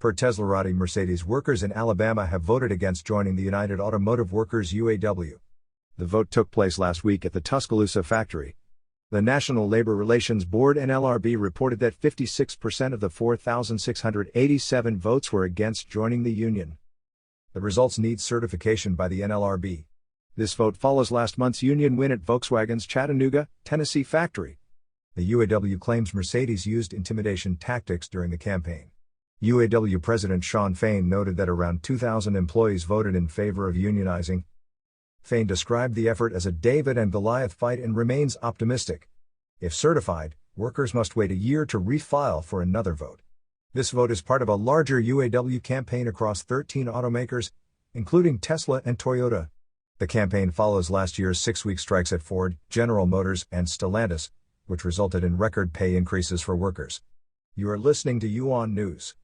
Per Teslarati, Mercedes workers in Alabama have voted against joining the United Automotive Workers UAW. The vote took place last week at the Tuscaloosa factory. The National Labor Relations Board (NLRB) reported that 56% of the 4,687 votes were against joining the union. The results need certification by the NLRB. This vote follows last month's union win at Volkswagen's Chattanooga, Tennessee factory. The UAW claims Mercedes used intimidation tactics during the campaign. UAW President Shawn Fain noted that around 2,000 employees voted in favor of unionizing. Fain described the effort as a David and Goliath fight and remains optimistic. If certified, workers must wait a year to refile for another vote. This vote is part of a larger UAW campaign across 13 automakers, including Tesla and Toyota. The campaign follows last year's 6-week strikes at Ford, General Motors, and Stellantis, which resulted in record pay increases for workers. You are listening to UON News.